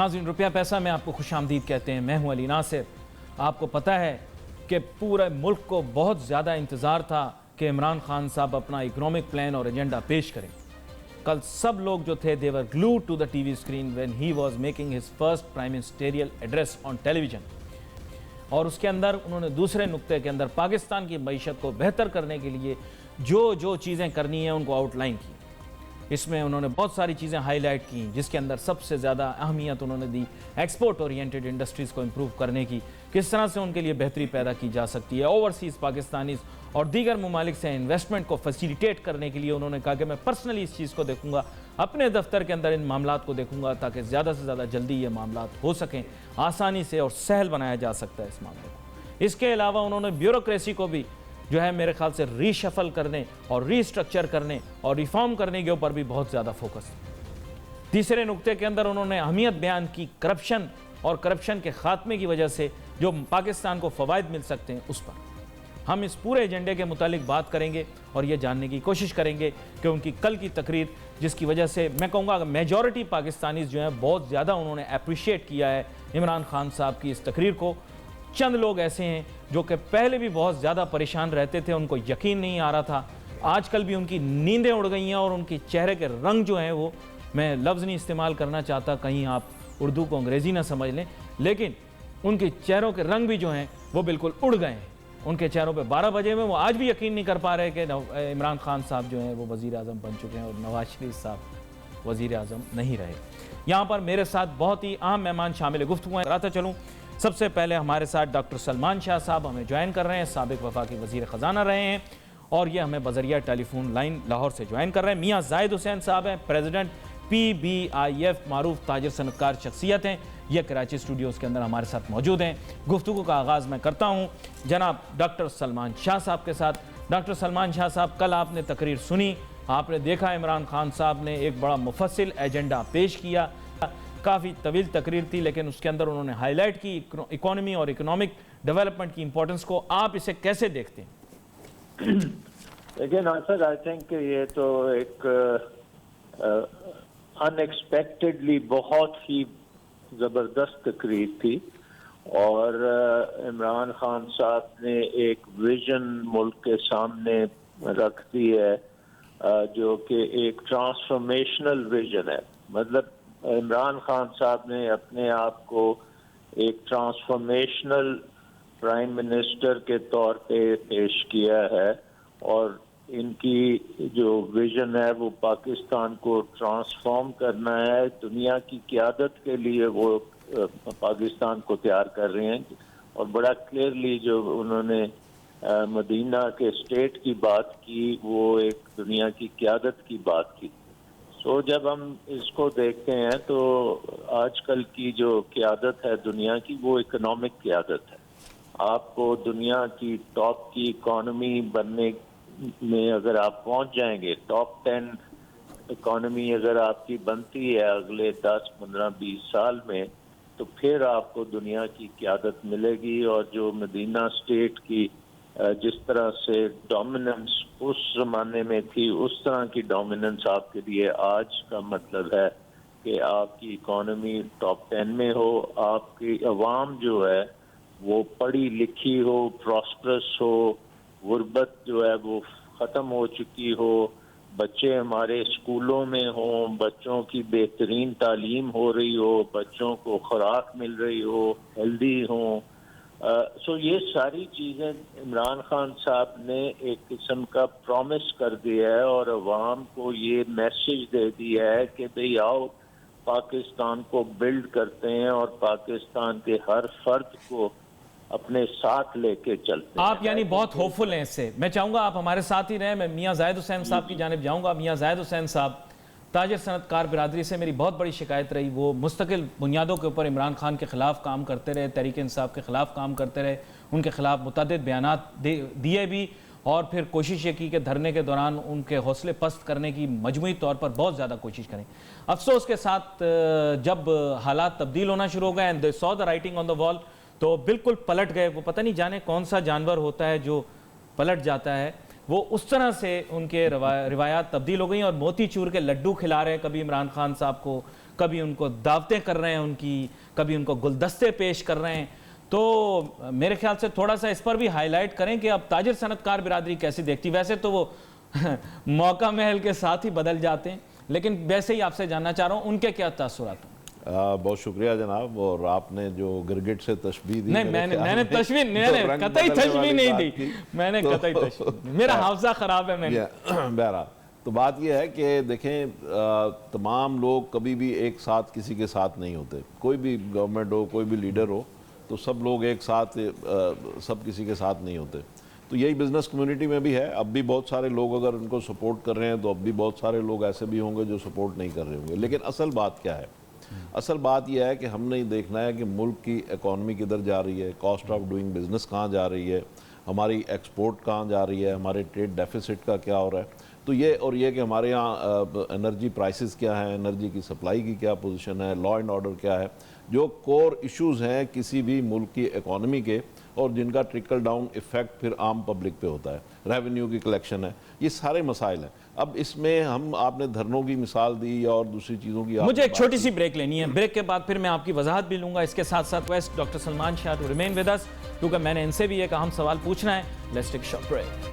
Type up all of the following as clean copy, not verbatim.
ناظرین روپیہ پیسہ میں آپ کو خوش آمدید کہتے ہیں. میں ہوں علی ناصر. آپ کو پتہ ہے کہ پورے ملک کو بہت زیادہ انتظار تھا کہ عمران خان صاحب اپنا اکنامک پلان اور ایجنڈا پیش کریں. کل سب لوگ جو تھے they were glued to the TV screen when he was making his first prime ministerial address on television. اور اس کے اندر انہوں نے دوسرے نقطے کے اندر پاکستان کی معیشت کو بہتر کرنے کے لیے جو چیزیں کرنی ہیں ان کو آؤٹ لائن کی. اس میں انہوں نے بہت ساری چیزیں ہائی لائٹ کی جس کے اندر سب سے زیادہ اہمیت انہوں نے دی ایکسپورٹ اورینٹڈ انڈسٹریز کو امپروو کرنے کی, کس طرح سے ان کے لیے بہتری پیدا کی جا سکتی ہے. اوورسیز پاکستانیز اور دیگر ممالک سے انویسٹمنٹ کو فیسیلیٹیٹ کرنے کے لیے انہوں نے کہا کہ میں پرسنلی اس چیز کو دیکھوں گا, اپنے دفتر کے اندر ان معاملات کو دیکھوں گا تاکہ زیادہ سے زیادہ جلدی یہ معاملات ہو سکیں, آسانی سے اور سہل بنایا جا سکتا ہے اس معاملے کو. اس کے علاوہ انہوں نے بیوروکریسی کو بھی جو ہے میرے خیال سے ری شفل کرنے اور ری اسٹرکچر کرنے اور ریفارم کرنے کے اوپر بھی بہت زیادہ فوکس. تیسرے نقطے کے اندر انہوں نے اہمیت بیان کی کرپشن اور کرپشن کے خاتمے کی وجہ سے جو پاکستان کو فوائد مل سکتے ہیں اس پر. ہم اس پورے ایجنڈے کے متعلق بات کریں گے اور یہ جاننے کی کوشش کریں گے کہ ان کی کل کی تقریر جس کی وجہ سے میں کہوں گا کہ میجورٹی پاکستانیز جو ہیں بہت زیادہ انہوں نے اپریشیٹ کیا ہے عمران خان صاحب کی اس تقریر کو. چند لوگ ایسے ہیں جو کہ پہلے بھی بہت زیادہ پریشان رہتے تھے, ان کو یقین نہیں آ رہا تھا, آج کل بھی ان کی نیندیں اڑ گئی ہیں اور ان کی چہرے کے رنگ جو ہیں وہ, میں لفظ نہیں استعمال کرنا چاہتا کہیں آپ اردو کو انگریزی نہ سمجھ لیں, لیکن ان کے چہروں کے رنگ بھی جو ہیں وہ بالکل اڑ گئے ہیں. ان کے چہروں پہ 12 بجے میں وہ آج بھی یقین نہیں کر پا رہے کہ عمران خان صاحب جو ہیں وہ وزیر اعظم بن چکے ہیں اور نواز شریف صاحب وزیر اعظم نہیں رہے. یہاں پر میرے ساتھ بہت ہی اہم مہمان شامل گفتگو ہیں. راتا چلوں سب سے پہلے ہمارے ساتھ ڈاکٹر سلمان شاہ صاحب ہمیں جوائن کر رہے ہیں, سابق وفاقی وزیر خزانہ رہے ہیں اور یہ ہمیں بذریعہ ٹیلی فون لائن لاہور سے جوائن کر رہے ہیں. میاں زاہد حسین صاحب ہیں, پریزیڈنٹ PBIF, معروف تاجر صنعتکار شخصیت ہیں, یہ کراچی اسٹوڈیوز کے اندر ہمارے ساتھ موجود ہیں. گفتگو کا آغاز میں کرتا ہوں جناب ڈاکٹر سلمان شاہ صاحب کے ساتھ. ڈاکٹر سلمان شاہ صاحب, کل آپ نے تقریر سنی, آپ نے دیکھا عمران خان صاحب نے ایک بڑا مفصل ایجنڈا پیش کیا, کافی طویل تقریر تھی لیکن اس کے اندر انہوں نے ہائی لائٹ کی اکانومی اور اکنامک ڈیولپمنٹ کی امپورٹنس کو. آپ اسے کیسے دیکھتے ہیں؟ لیکن ناصر آئی تھنک یہ تو ایک ان ایکسپیکٹڈلی بہت ہی زبردست تقریر تھی اور عمران خان صاحب نے ایک ویژن ملک کے سامنے رکھ دی ہے جو کہ ایک ٹرانسفارمیشنل ویژن ہے. مطلب عمران خان صاحب نے اپنے آپ کو ایک ٹرانسفارمیشنل پرائم منسٹر کے طور پہ پیش کیا ہے اور ان کی جو ویژن ہے وہ پاکستان کو ٹرانسفارم کرنا ہے, دنیا کی قیادت کے لیے وہ پاکستان کو تیار کر رہے ہیں. اور بڑا کلیئرلی جو انہوں نے مدینہ کے اسٹیٹ کی بات کی وہ ایک دنیا کی قیادت کی بات کی. جب ہم اس کو دیکھتے ہیں تو آج کل کی جو قیادت ہے دنیا کی وہ اکنامک قیادت ہے. آپ کو دنیا کی ٹاپ کی اکانومی بننے میں اگر آپ پہنچ جائیں گے, ٹاپ 10 اکانومی اگر آپ کی بنتی ہے اگلے 10, 15, 20 سال میں, تو پھر آپ کو دنیا کی قیادت ملے گی. اور جو مدینہ اسٹیٹ کی جس طرح سے ڈومیننس اس زمانے میں تھی اس طرح کی ڈومیننس آپ کے لیے آج کا مطلب ہے کہ آپ کی اکانومی ٹاپ 10 میں ہو, آپ کی عوام جو ہے وہ پڑھی لکھی ہو, پراسپرس ہو, غربت جو ہے وہ ختم ہو چکی ہو, بچے ہمارے اسکولوں میں ہوں, بچوں کی بہترین تعلیم ہو رہی ہو, بچوں کو خوراک مل رہی ہو, ہیلدی ہوں. یہ ساری چیزیں عمران خان صاحب نے ایک قسم کا پرومس کر دیا ہے اور عوام کو یہ میسج دے دیا ہے کہ بھئی آؤ پاکستان کو بلڈ کرتے ہیں اور پاکستان کے ہر فرد کو اپنے ساتھ لے کے چلتے ہیں. آپ یعنی بہت ہوپفل ہیں اس سے. میں چاہوں گا آپ ہمارے ساتھ ہی رہیں. میں میاں زاہد حسین صاحب کی جانب جاؤں گا. میاں زاہد حسین صاحب, تاجر صنعتکار برادری سے میری بہت بڑی شکایت رہی, وہ مستقل بنیادوں کے اوپر عمران خان کے خلاف کام کرتے رہے, تحریک انصاف کے خلاف کام کرتے رہے, ان کے خلاف متعدد بیانات دیے بھی اور پھر کوشش یہ کی کہ دھرنے کے دوران ان کے حوصلے پست کرنے کی مجموعی طور پر بہت زیادہ کوشش کریں. افسوس کے ساتھ جب حالات تبدیل ہونا شروع ہو گئے and they saw the writing on the wall, تو بالکل پلٹ گئے. وہ پتہ نہیں جانے کون سا جانور ہوتا ہے جو پلٹ جاتا ہے, وہ اس طرح سے ان کے روایات تبدیل ہو گئیں اور موتی چور کے لڈو کھلا رہے, کبھی عمران خان صاحب کو, کبھی ان کو دعوتیں کر رہے ہیں ان کی, کبھی ان کو گلدستے پیش کر رہے ہیں. تو میرے خیال سے تھوڑا سا اس پر بھی ہائی لائٹ کریں کہ اب تاجر صنعت کار برادری کیسی دیکھتی. ویسے تو وہ موقع محل کے ساتھ ہی بدل جاتے ہیں, لیکن ویسے ہی آپ سے جاننا چاہ رہا ہوں ان کے کیا تاثرات ہیں. بہت شکریہ جناب, اور آپ نے جو گرگٹ سے تشبیہ دی, نہیں میں نے تشبیہ قطعی تشبیہ نہیں دی, میں نے قطعی تشبیہ, میرا حافظہ خراب ہے. میں نے بہرحال تو بات یہ ہے کہ دیکھیں تمام لوگ کبھی بھی ایک ساتھ کسی کے ساتھ نہیں ہوتے. کوئی بھی گورنمنٹ ہو, کوئی بھی لیڈر ہو, تو سب لوگ ایک ساتھ سب کسی کے ساتھ نہیں ہوتے. تو یہی بزنس کمیونٹی میں بھی ہے. اب بھی بہت سارے لوگ اگر ان کو سپورٹ کر رہے ہیں تو اب بھی بہت سارے لوگ ایسے بھی ہوں گے جو سپورٹ نہیں کر رہے ہوں گے. لیکن اصل بات کیا ہے؟ اصل بات یہ ہے کہ ہم نے دیکھنا ہے کہ ملک کی اکانومی کدھر جا رہی ہے, کاسٹ آف ڈوئنگ بزنس کہاں جا رہی ہے, ہماری ایکسپورٹ کہاں جا رہی ہے, ہمارے ٹریڈ ڈیفیسٹ کا کیا ہو رہا ہے. تو یہ کہ ہمارے یہاں انرجی پرائسز کیا ہیں, انرجی کی سپلائی کی کیا پوزیشن ہے, لا اینڈ آرڈر کیا ہے, جو کور ایشوز ہیں کسی بھی ملک کی اکانومی کے, اور جن کا ٹرکل ڈاؤن ایفیکٹ پھر عام پبلک پہ ہوتا ہے. ریونیو کی کلیکشن ہے, یہ سارے مسائل ہیں. اب اس میں آپ نے دھرنوں کی مثال دی اور دوسری چیزوں کی. مجھے ایک چھوٹی سی بریک لینی ہے, بریک کے بعد پھر میں آپ کی وضاحت بھی لوں گا. اس کے ساتھ ساتھ west doctor Salman Shah to remain with us, کیونکہ میں نے ان سے بھی ایک اہم سوال پوچھنا ہے. Let's take short break.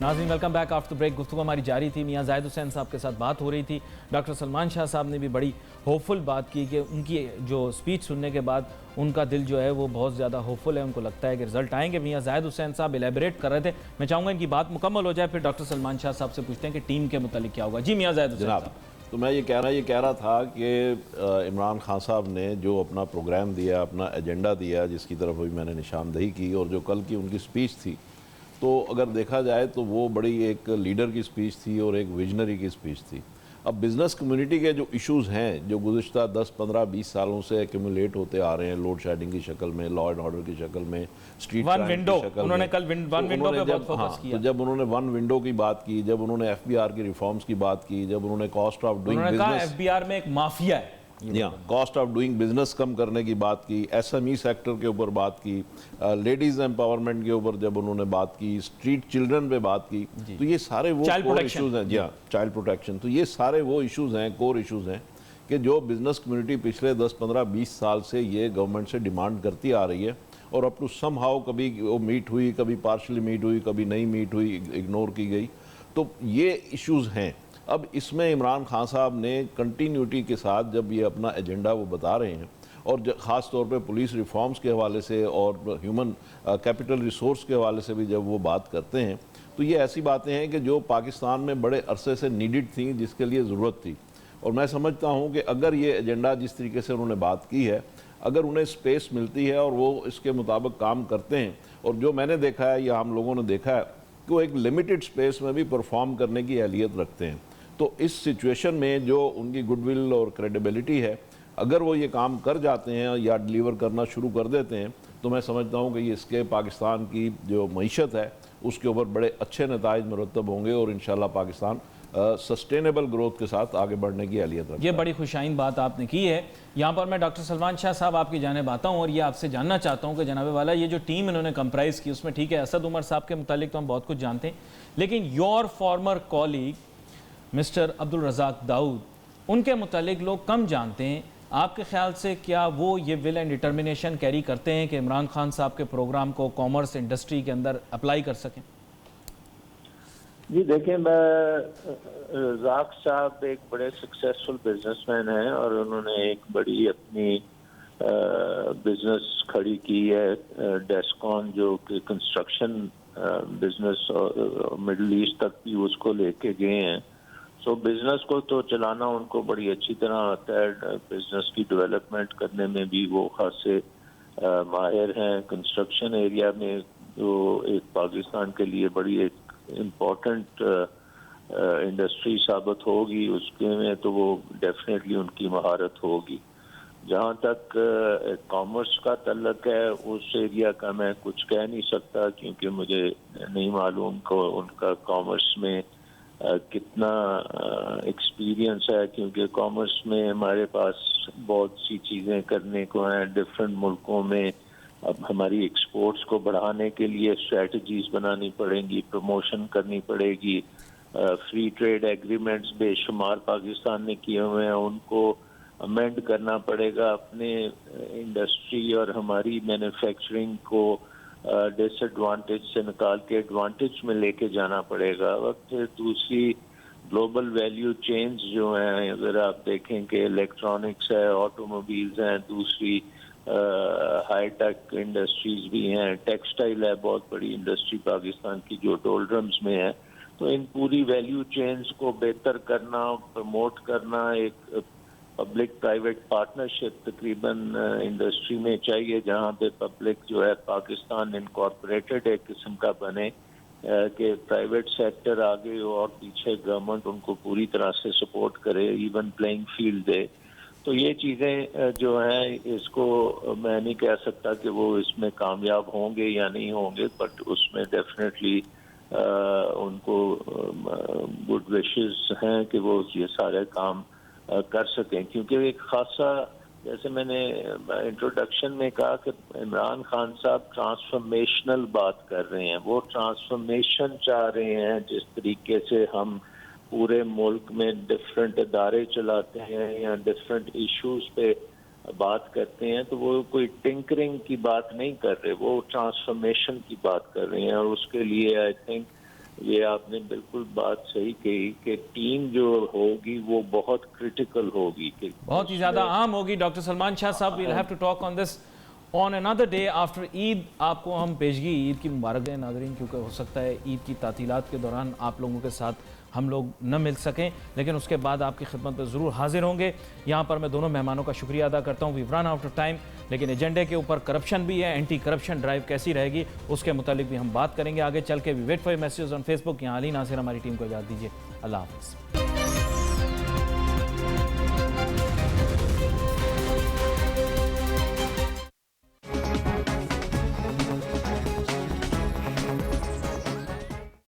ناظرین ویلکم بیک آفٹر بریک. گفتگو ہماری جاری تھی. میاں زاہد حسین صاحب کے ساتھ بات ہو رہی تھی. ڈاکٹر سلمان شاہ صاحب نے بھی بڑی ہوپفل بات کی کہ ان کی جو سپیچ سننے کے بعد ان کا دل جو ہے وہ بہت زیادہ ہوپفل ہے, ان کو لگتا ہے کہ رزلٹ آئیں گے. میاں زاہد حسین صاحب الیبریٹ کر رہے تھے. میں چاہوں گا ان کی بات مکمل ہو جائے, پھر ڈاکٹر سلمان شاہ صاحب سے پوچھتے ہیں کہ ٹیم کے متعلق کیا ہوگا. جی میاں زاہد حسین صاحب. تو میں یہ کہہ رہا تھا کہ عمران خان صاحب نے جو اپنا پروگرام دیا, اپنا ایجنڈا دیا, جس کی طرف بھی میں نے نشاندہی کی, اور جو کل کی ان کی سپیچ تھی, تو اگر دیکھا جائے تو وہ بڑی ایک لیڈر کی سپیچ تھی اور ایک ویژنری کی سپیچ تھی. اب بزنس کمیونٹی کے جو ایشوز ہیں جو گزشتہ 10, 15, 20 سالوں سے ایکیومولیٹ ہوتے آ رہے ہیں, لوڈ شیڈنگ کی شکل میں, لا اینڈ آرڈر کی شکل میں, اسٹریٹ کرائم کی شکل میں, انہوں نے کل ون ونڈو پہ بہت فوکس کیا. جب انہوں نے ون ونڈو کی بات کی, جب انہوں نے ایف بی آر کی ریفارمز کی بات کی, جب انہوں نے کاسٹ آف ڈوئنگ بزنس, انہوں نے کہا ایف بی آر میں ایک مافیا ہے, کاسٹ آف ڈوئنگ بزنس کم کرنے کی بات کی, ایس ایم ای سیکٹر کے اوپر بات کی, لیڈیز ایمپاورمنٹ کے اوپر جب انہوں نے بات کی, اسٹریٹ چلڈرن پہ بات کی, تو یہ سارے وہ کور ایشوز ہیں. جی ہاں, چائلڈ پروٹیکشن. تو یہ سارے وہ ایشوز ہیں, کور ایشوز ہیں کہ جو بزنس کمیونٹی پچھلے 10, 15, 20 سال سے یہ گورنمنٹ سے ڈیمانڈ کرتی آ رہی ہے, اور اپ ٹو سم ہاؤ کبھی وہ میٹ ہوئی, کبھی پارشلی میٹ ہوئی, کبھی نہیں میٹ ہوئی, اگنور کی گئی. تو یہ ایشوز ہیں. اب اس میں عمران خان صاحب نے کنٹینیوٹی کے ساتھ جب یہ اپنا ایجنڈا وہ بتا رہے ہیں, اور خاص طور پہ پولیس ریفارمز کے حوالے سے اور ہیومن کیپٹل ریسورس کے حوالے سے بھی جب وہ بات کرتے ہیں, تو یہ ایسی باتیں ہیں کہ جو پاکستان میں بڑے عرصے سے نیڈڈ تھیں, جس کے لیے ضرورت تھی. اور میں سمجھتا ہوں کہ اگر یہ ایجنڈا جس طریقے سے انہوں نے بات کی ہے, اگر انہیں سپیس ملتی ہے اور وہ اس کے مطابق کام کرتے ہیں, اور جو میں نے دیکھا ہے یا ہم لوگوں نے دیکھا ہے کہ وہ ایک لمیٹڈ سپیس میں بھی پرفارم کرنے کی اہلیت رکھتے ہیں, تو اس سچویشن میں جو ان کی گڈ ول اور کریڈیبلٹی ہے, اگر وہ یہ کام کر جاتے ہیں یا ڈیلیور کرنا شروع کر دیتے ہیں, تو میں سمجھتا ہوں کہ یہ اس کے پاکستان کی جو معیشت ہے اس کے اوپر بڑے اچھے نتائج مرتب ہوں گے, اور انشاءاللہ پاکستان سسٹینیبل گروتھ کے ساتھ آگے بڑھنے کی اہلیت رکھتا ہے. یہ بڑی خوشائن بات آپ نے کی ہے. یہاں پر میں ڈاکٹر سلمان شاہ صاحب آپ کی جانب آتا ہوں, اور یہ آپ سے جاننا چاہتا ہوں کہ جناب والا یہ جو ٹیم انہوں نے کمپرائز کی, اس میں ٹھیک ہے اسد عمر صاحب کے متعلق تو ہم بہت کچھ جانتے ہیں, لیکن یور فارمر کولیگ مسٹر عبد الرزاق داؤد, ان کے متعلق لوگ کم جانتے ہیں. آپ کے خیال سے کیا وہ یہ ول اینڈ ڈٹرمنیشن کیری کرتے ہیں کہ عمران خان صاحب کے پروگرام کو کامرس انڈسٹری کے اندر اپلائی کر سکیں؟ جی دیکھیں, رزاق صاحب ایک بڑے سکسیسفل بزنس مین ہیں, اور انہوں نے ایک بڑی اپنی بزنس کھڑی کی ہے, ڈیسکون, جو کہ کنسٹرکشن بزنس مڈل ایسٹ تک بھی اس کو لے کے گئے ہیں. سو بزنس کو تو چلانا ان کو بڑی اچھی طرح آتا ہے, بزنس کی ڈیولپمنٹ کرنے میں بھی وہ خاصے ماہر ہیں. کنسٹرکشن ایریا میں جو ایک پاکستان کے لیے بڑی ایک امپورٹنٹ انڈسٹری ثابت ہوگی, اس کے میں تو وہ ڈیفینیٹلی ان کی مہارت ہوگی. جہاں تک کامرس کا تعلق ہے اس ایریا کا میں کچھ کہہ نہیں سکتا کیونکہ مجھے نہیں معلوم کہ ان کا کامرس میں کتنا ایکسپیرینس ہے، کیونکہ کامرس میں ہمارے پاس بہت سی چیزیں کرنے کو ہیں ڈفرینٹ ملکوں میں. اب ہماری ایکسپورٹس کو بڑھانے کے لیے اسٹریٹجیز بنانی پڑیں گی، پروموشن کرنی پڑے گی. فری ٹریڈ ایگریمنٹس بے شمار پاکستان نے کیے ہوئے ہیں، ان کو امینڈ کرنا پڑے گا. اپنے انڈسٹری اور ہماری مینوفیکچرنگ کو ڈس ایڈوانٹیج سے نکال کے ایڈوانٹیج میں لے کے جانا پڑے گا. اور پھر دوسری گلوبل ویلیو چینز جو ہیں، اگر آپ دیکھیں کہ الیکٹرانکس ہے، آٹو موبائلز ہیں، دوسری ہائی ٹیک انڈسٹریز بھی ہیں، ٹیکسٹائل ہے بہت بڑی انڈسٹری پاکستان کی جو ڈولڈرمز میں ہے. تو ان پوری ویلیو چینز کو بہتر کرنا، پروموٹ کرنا، ایک پبلک پرائیویٹ پارٹنرشپ تقریباً انڈسٹری میں چاہیے جہاں پہ پبلک جو ہے پاکستان انکارپوریٹڈ ایک قسم کا بنے کہ پرائیویٹ سیکٹر آگے اور پیچھے گورنمنٹ ان کو پوری طرح سے سپورٹ کرے، ایون پلینگ فیلڈ دے. تو یہ چیزیں جو ہیں اس کو میں نہیں کہہ سکتا کہ وہ اس میں کامیاب ہوں گے یا نہیں ہوں گے، بٹ اس میں ڈیفینیٹلی ان کو گڈ وشز ہیں کہ وہ یہ سارے کام کر سکیں. کیونکہ ایک خاصا، جیسے میں نے انٹروڈکشن میں کہا کہ عمران خان صاحب ٹرانسفارمیشنل بات کر رہے ہیں، وہ ٹرانسفارمیشن چاہ رہے ہیں. جس طریقے سے ہم پورے ملک میں ڈفرینٹ ادارے چلاتے ہیں یا ڈفرینٹ ایشوز پہ بات کرتے ہیں، تو وہ کوئی ٹنکرنگ کی بات نہیں کر رہے، وہ ٹرانسفارمیشن کی بات کر رہے ہیں. اور اس کے لیے آئی تھنک یہ آپ نے بالکل بات صحیح کہی کہ ٹیم جو ہوگی وہ بہت کرٹیکل ہوگی، بہت ہی زیادہ اہم ہوگی. ڈاکٹر سلمان شاہ صاحب we'll have to talk on this on another day after عید. آپ کو ہم پیشگی عید کی مبارک دیں ناظرین، کیونکہ ہو سکتا ہے عید کی تعطیلات کے دوران آپ لوگوں کے ساتھ ہم لوگ نہ مل سکیں، لیکن اس کے بعد آپ کی خدمت میں ضرور حاضر ہوں گے. یہاں پر میں دونوں مہمانوں کا شکریہ ادا کرتا ہوں. we've run out of time، لیکن ایجنڈے کے اوپر کرپشن بھی ہے، اینٹی کرپشن ڈرائیو کیسی رہے گی اس کے متعلق بھی ہم بات کریں گے آگے چل کے. we wait for your messages on Facebook. یہاں علی ناصر ہماری ٹیم کو اجازت دیجیے. اللہ حافظ.